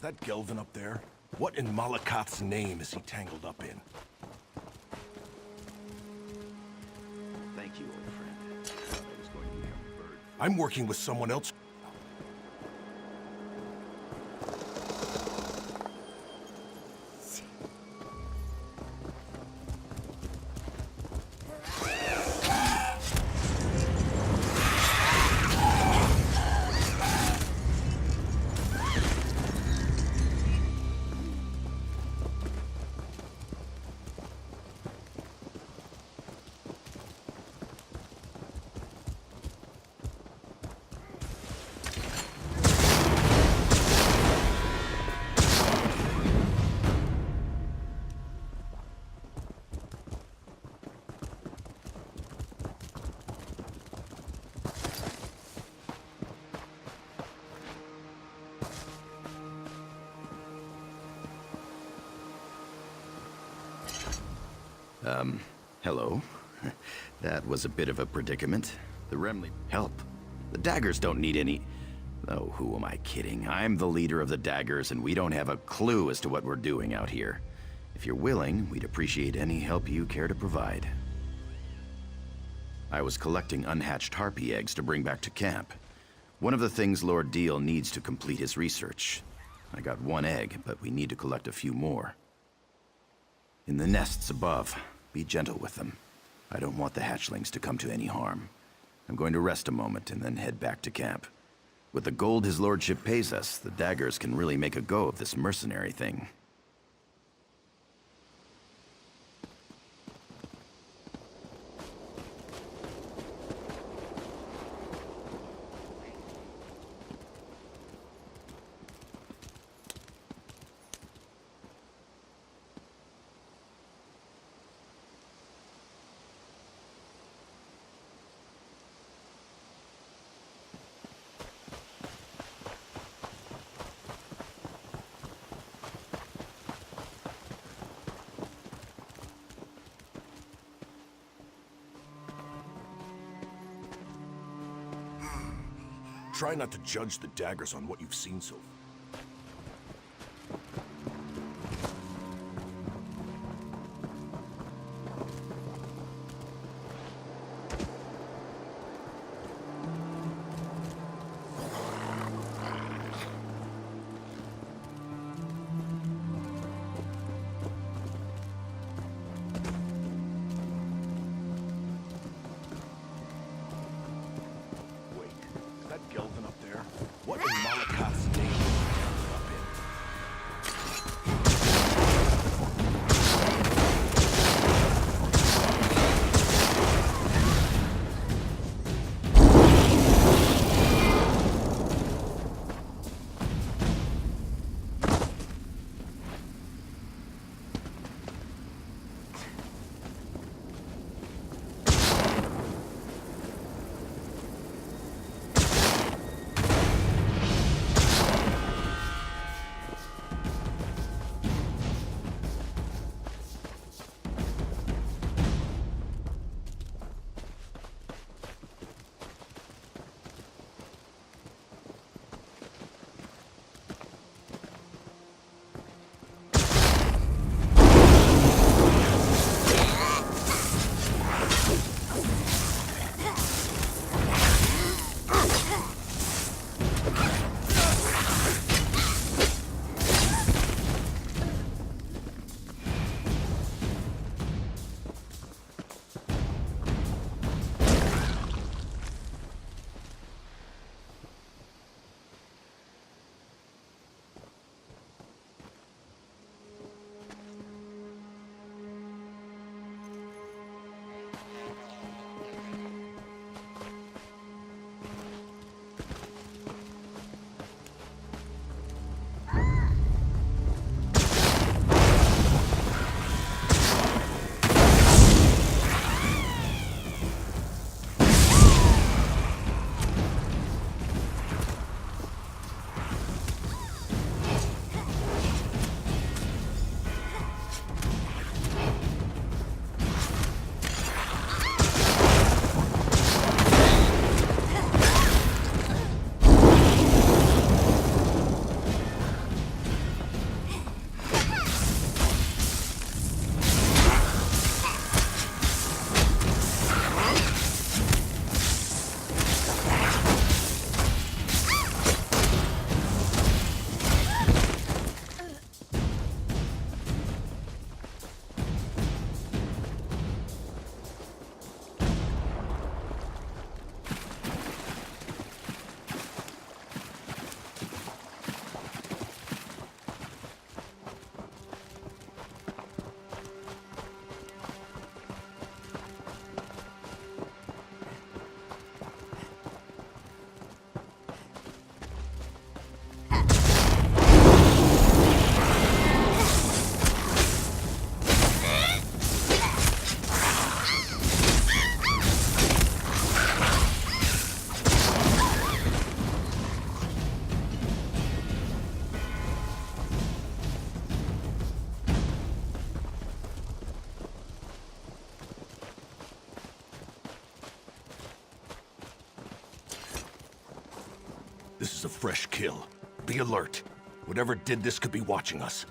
is that Gelvin up there? What in Malakoth's name is he tangled up in? Thank you, old friend. I thought I was going to become a bird. I'm working with someone else. Hello. That was a bit of a predicament. The Remley help. The Daggers don't need any... Oh, who am I kidding? I'm the leader of the Daggers, and we don't have a clue as to what we're doing out here. If you're willing, we'd appreciate any help you care to provide. I was collecting unhatched harpy eggs to bring back to camp. One of the things Lord Deal needs to complete his research. I got one egg, but we need to collect a few more. In the nests above, be gentle with them. I don't want the hatchlings to come to any harm. I'm going to rest a moment and then head back to camp. With the gold his lordship pays us, the Daggers can really make a go of this mercenary thing. Try not to judge the Daggers on what you've seen so far. Gelvin up there? What in Malakoth's name? fresh kill. Be alert. Whatever did this could be watching us.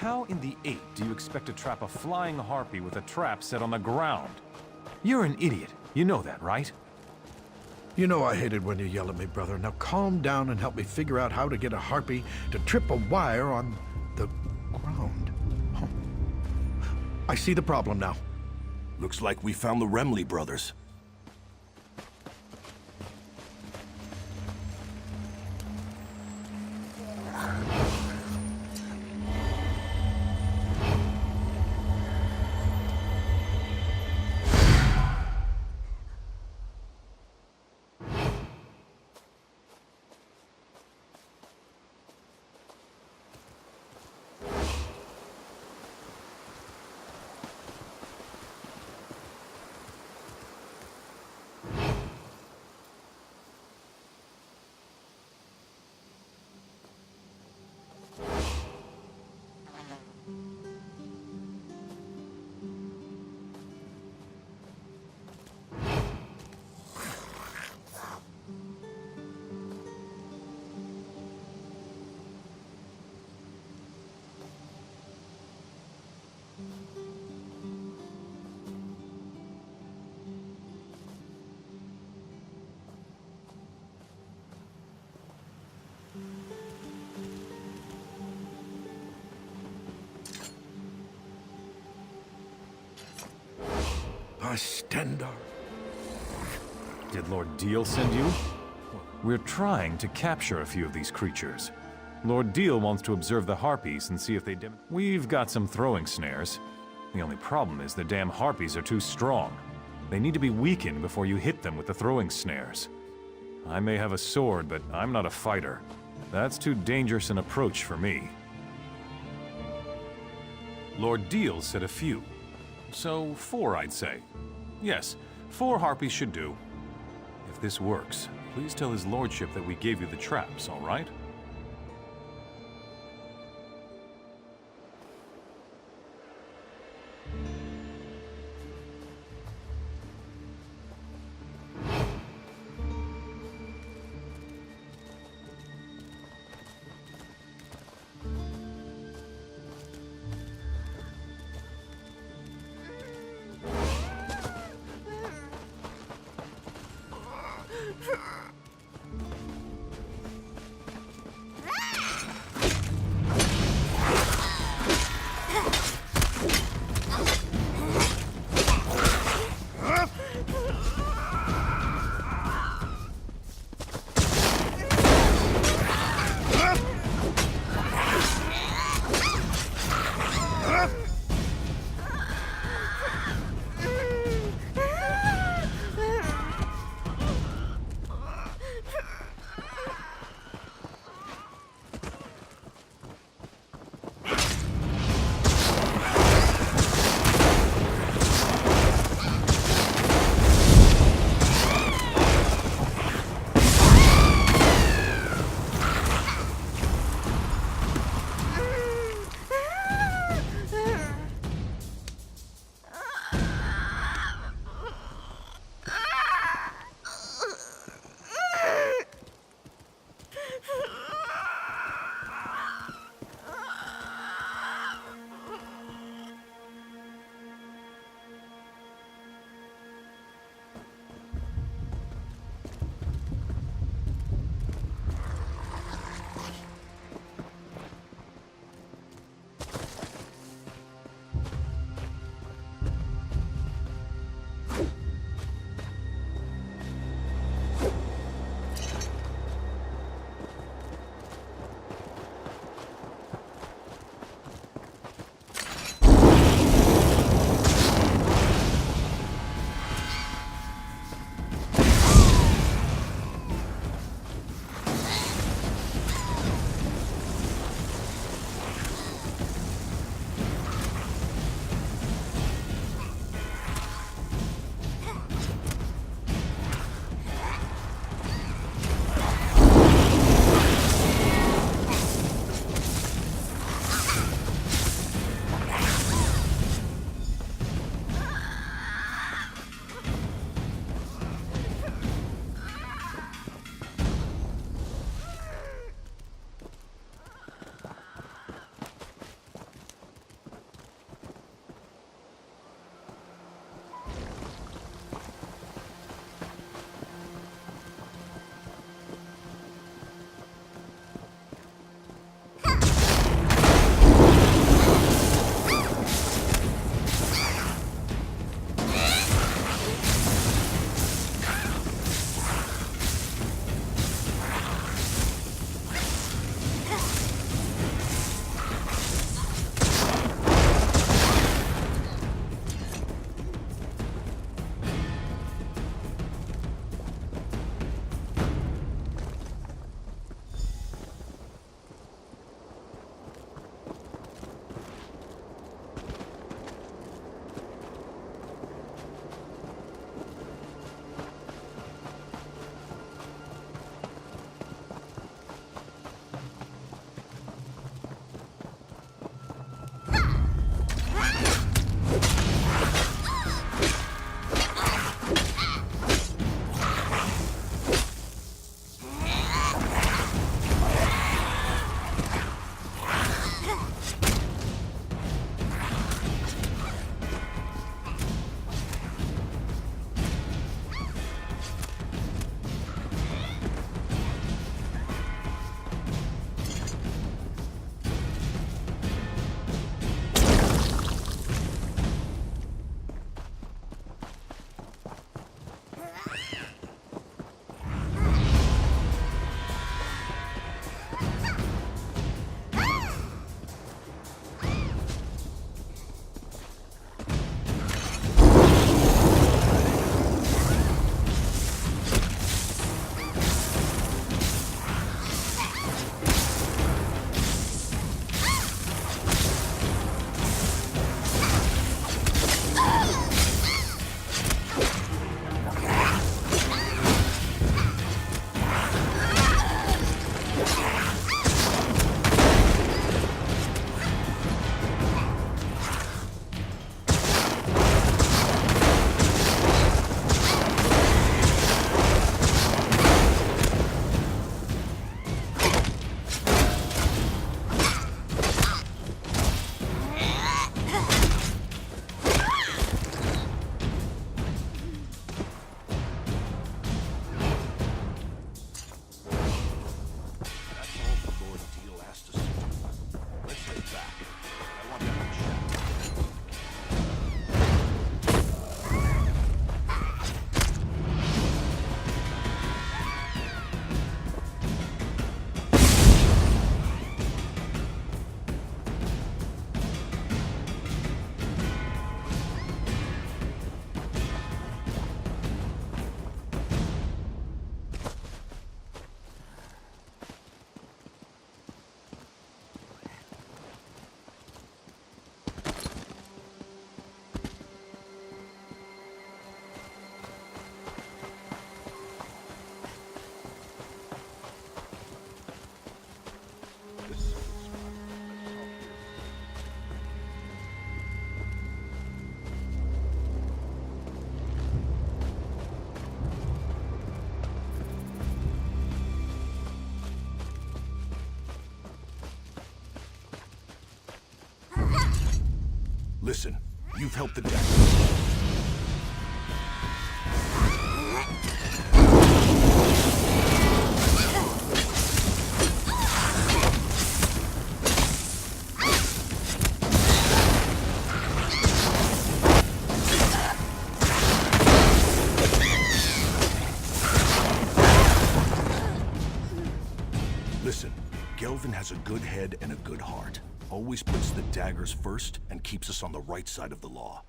How in the 8 do you expect to trap a flying harpy with a trap set on the ground? You're an idiot. You know that, right? You know I hated when you yell at me, brother. Now calm down and help me figure out how to get a harpy to trip a wire on the ground. Huh. I see the problem now. Looks like we found the Remley brothers. A Stendar. Did Lord Deal send you? We're trying to capture a few of these creatures. Lord Deal wants to observe the harpies and see if they We've got some throwing snares. The only problem is the damn harpies are too strong. They need to be weakened before you hit them with the throwing snares. I may have a sword, but I'm not a fighter. That's too dangerous an approach for me. Lord Deal said a few. So 4, I'd say. Yes, 4 harpies should do. If this works, please tell his lordship that we gave you the traps, all right? Listen, you've helped the Dagger. Listen, Gelvin has a good head and a good heart. Always puts the daggers first and keeps us on the right side of the law.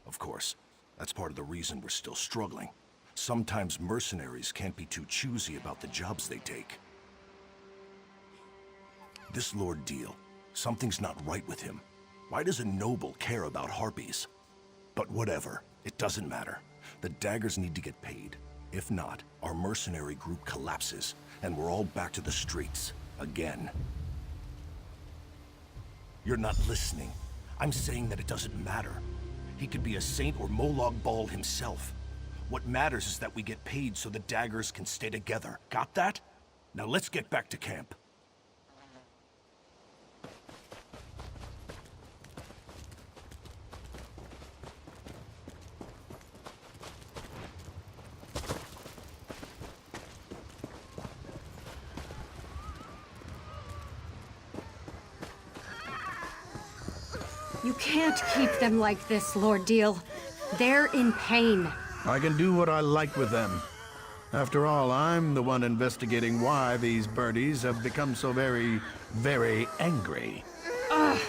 Of course, that's part of the reason we're still struggling. Sometimes mercenaries can't be too choosy about the jobs they take. This Lord Deal, something's not right with him. Why does a noble care about harpies? But whatever, it doesn't matter. The daggers need to get paid. If not, our mercenary group collapses, and we're all back to the streets, again. You're not listening. I'm saying that it doesn't matter. He could be a saint or Molag Bal himself. What matters is that we get paid so the daggers can stay together. Got that? Now let's get back to camp. You can't keep them like this, Lord Deal. They're in pain. I can do what I like with them. After all, I'm the one investigating why these birdies have become so very, very angry. Ugh.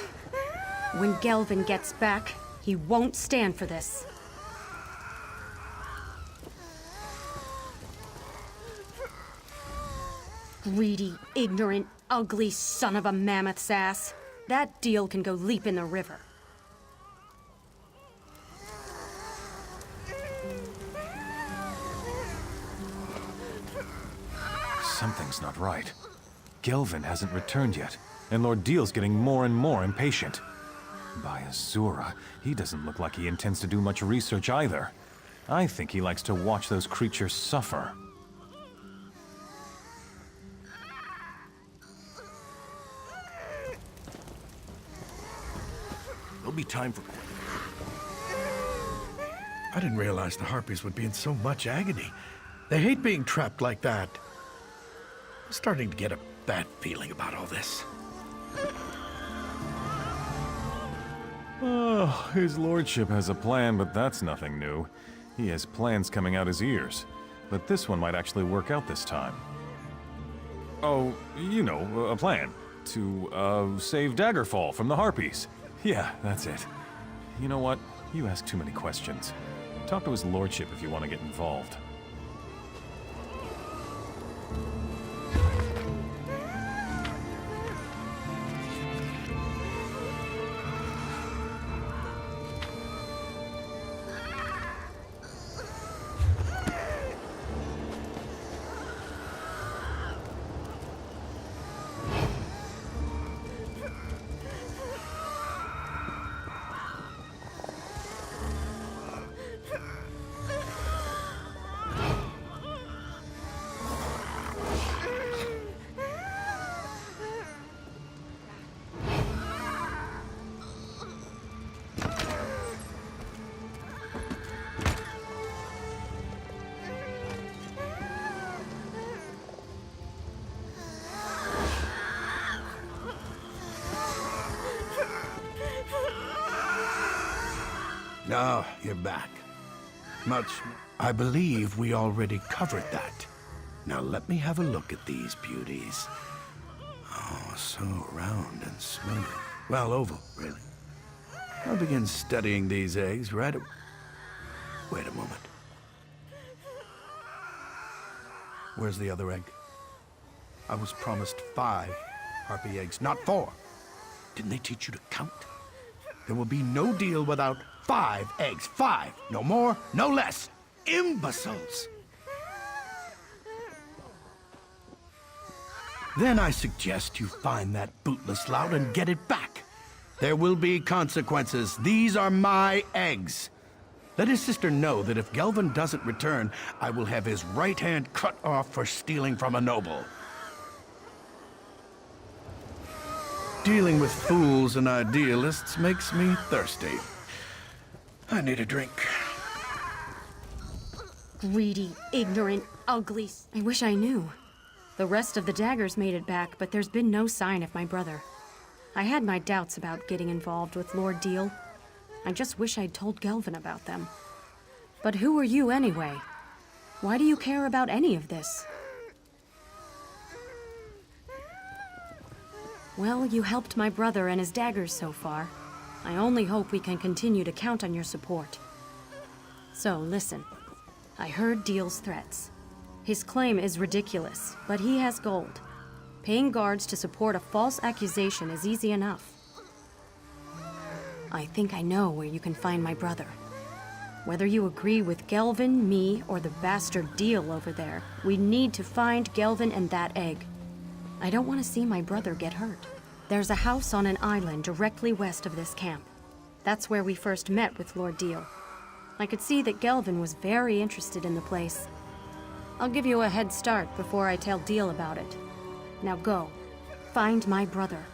When Gelvin gets back, he won't stand for this. Greedy, ignorant, ugly son of a mammoth's ass. That Deal can go leap in the river. Something's not right. Gelvin hasn't returned yet, and Lord Deal's getting more and more impatient. By Azura, he doesn't look like he intends to do much research either. I think he likes to watch those creatures suffer. There'll be time for... I didn't realize the harpies would be in so much agony. They hate being trapped like that. I'm starting to get a bad feeling about all this. Oh, his lordship has a plan, but that's nothing new. He has plans coming out his ears. But this one might actually work out this time. Oh, you know, a plan. To, save Daggerfall from the harpies. Yeah, that's it. You know what? You ask too many questions. Talk to his lordship if you want to get involved. Now, you're back. I believe we already covered that. Now let me have a look at these beauties. Oh, so round and smooth. Well, oval, really. I'll begin studying these eggs right... Wait a moment. Where's the other egg? I was promised 5 harpy eggs, not 4. Didn't they teach you to count? There will be no deal without 5 eggs. 5. No more, no less. Imbeciles. Then I suggest you find that bootless lout and get it back. There will be consequences. These are my eggs. Let his sister know that if Gelvin doesn't return, I will have his right hand cut off for stealing from a noble. Dealing with fools and idealists makes me thirsty. I need a drink. Greedy, ignorant, ugly. I wish I knew. The rest of the daggers made it back, but there's been no sign of my brother. I had my doubts about getting involved with Lord Deal. I just wish I'd told Gelvin about them. But who are you anyway? Why do you care about any of this? Well, you helped my brother and his daggers so far. I only hope we can continue to count on your support. So, listen. I heard Deal's threats. His claim is ridiculous, but he has gold. Paying guards to support a false accusation is easy enough. I think I know where you can find my brother. Whether you agree with Gelvin, me, or the bastard Deal over there, we need to find Gelvin and that egg. I don't want to see my brother get hurt. There's a house on an island directly west of this camp. That's where we first met with Lord Deal. I could see that Gelvin was very interested in the place. I'll give you a head start before I tell Deal about it. Now go. Find my brother.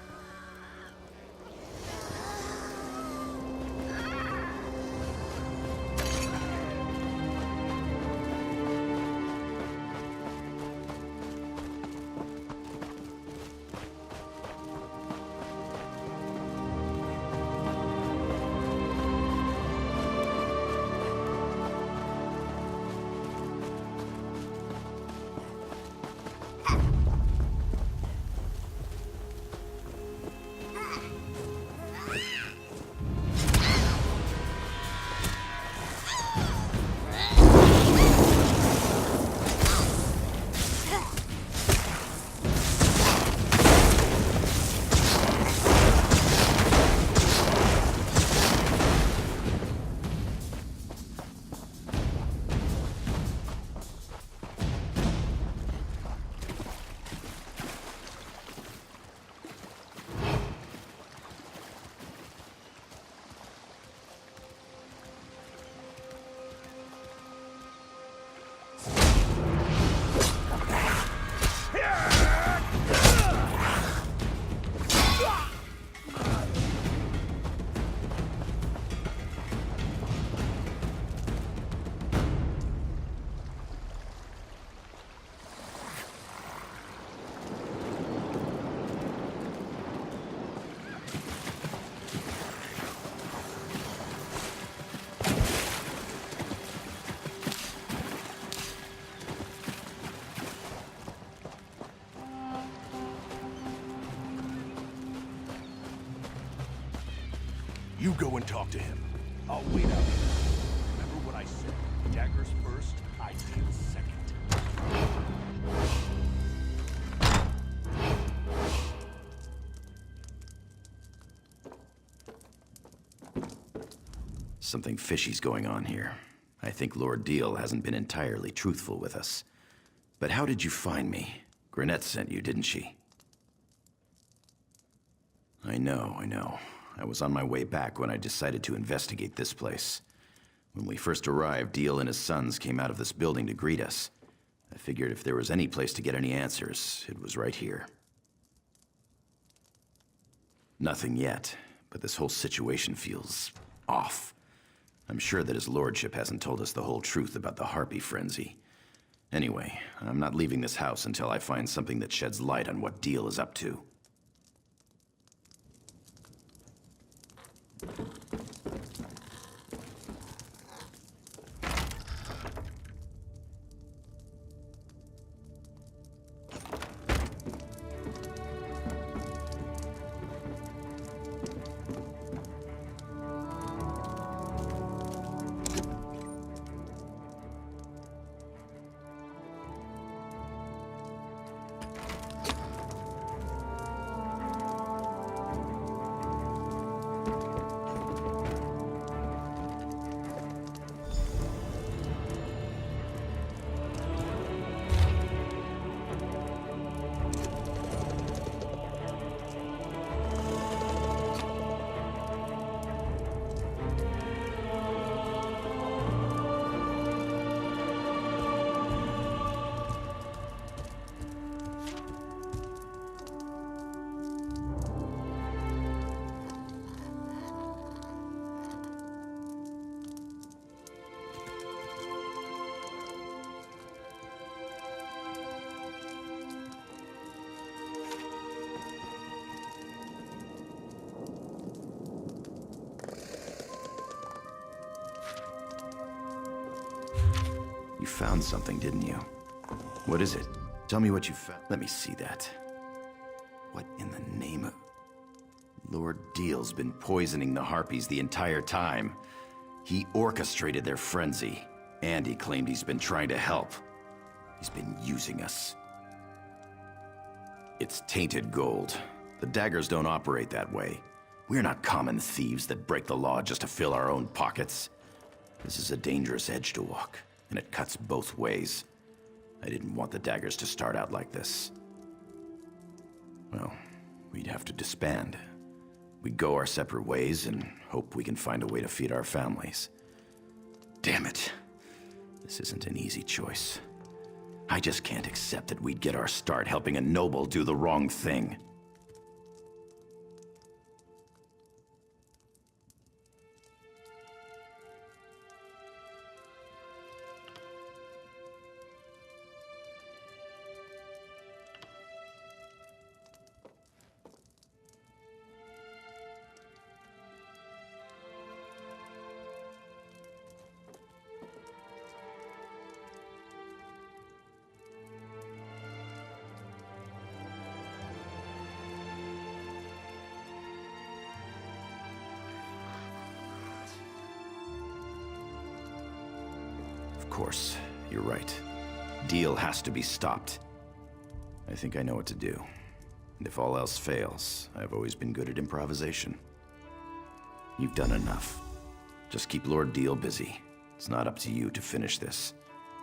You go and talk to him. I'll wait out here. Remember what I said. Daggers first, ideas second. Something fishy's going on here. I think Lord Deal hasn't been entirely truthful with us. But how did you find me? Granette sent you, didn't she? I know. I was on my way back when I decided to investigate this place. When we first arrived, Deal and his sons came out of this building to greet us. I figured if there was any place to get any answers, it was right here. Nothing yet, but this whole situation feels off. I'm sure that his lordship hasn't told us the whole truth about the Harpy frenzy. Anyway, I'm not leaving this house until I find something that sheds light on what Deal is up to. found something, didn't you? What is it? Tell me what you found. Let me see that. What in the name of... Lord Deal's been poisoning the Harpies the entire time. He orchestrated their frenzy, and he claimed he's been trying to help. He's been using us. It's tainted gold. The daggers don't operate that way. We're not common thieves that break the law just to fill our own pockets. This is a dangerous edge to walk, and it cuts both ways. I didn't want the daggers to start out like this. Well, we'd have to disband. We'd go our separate ways and hope we can find a way to feed our families. Damn it. This isn't an easy choice. I just can't accept that we'd get our start helping a noble do the wrong thing. Of course, you're right. Deal has to be stopped. I think I know what to do. And if all else fails, I've always been good at improvisation. You've done enough. Just keep Lord Deal busy. It's not up to you to finish this.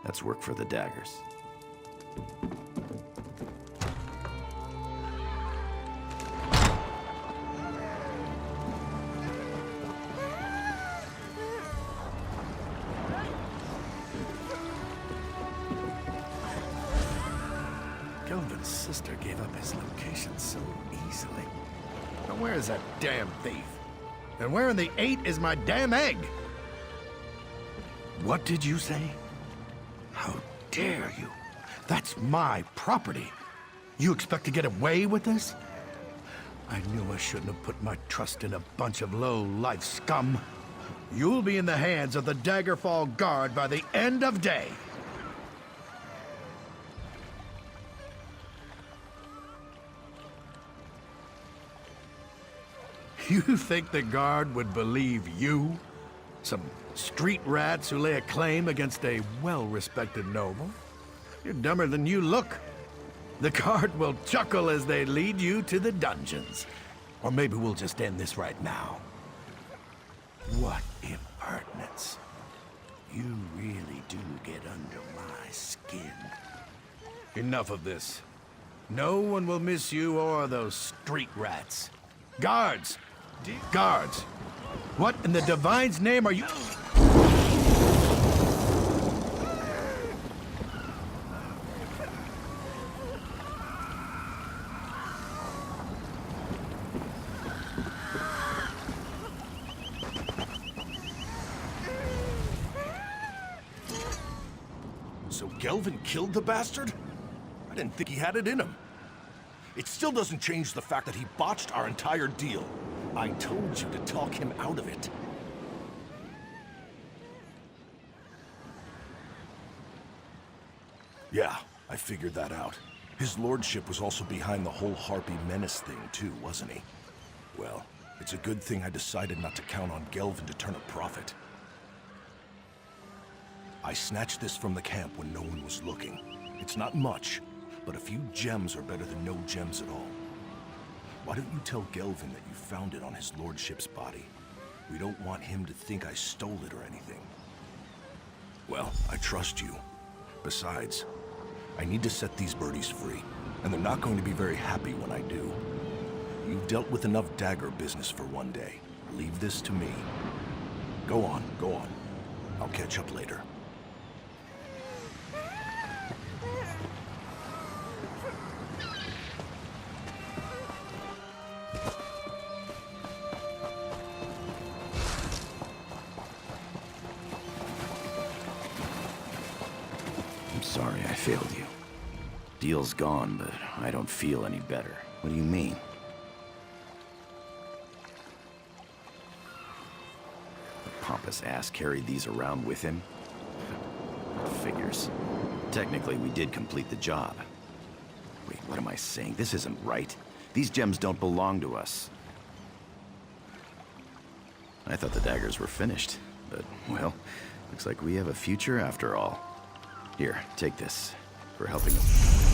That's work for the daggers. Gelvin's sister gave up his location so easily. Now where is that damn thief? And where in the 8 is my damn egg? What did you say? How dare you? That's my property. You expect to get away with this? I knew I shouldn't have put my trust in a bunch of low-life scum. You'll be in the hands of the Daggerfall Guard by the end of day. You think the Guard would believe you? Some street rats who lay a claim against a well-respected noble? You're dumber than you look. The Guard will chuckle as they lead you to the dungeons. Or maybe we'll just end this right now. What impertinence. You really do get under my skin. Enough of this. No one will miss you or those street rats. Guards! Guards! What in the Divine's name are you... So Gelvin killed the bastard? I didn't think he had it in him. It still doesn't change the fact that he botched our entire deal. I told you to talk him out of it. Yeah, I figured that out. His lordship was also behind the whole Harpy menace thing too, wasn't he? Well, it's a good thing I decided not to count on Gelvin to turn a profit. I snatched this from the camp when no one was looking. It's not much, but a few gems are better than no gems at all. Why don't you tell Gelvin that you found it on his lordship's body? We don't want him to think I stole it or anything. Well, I trust you. Besides, I need to set these birdies free, and they're not going to be very happy when I do. You've dealt with enough dagger business for one day. Leave this to me. Go on, go on. I'll catch up later. I'm sorry I failed you. Deal's gone, but I don't feel any better. What do you mean? The pompous ass carried these around with him? Figures. Technically, we did complete the job. Wait, what am I saying? This isn't right. These gems don't belong to us. I thought the daggers were finished, but, well, looks like we have a future after all. Here, take this for helping us.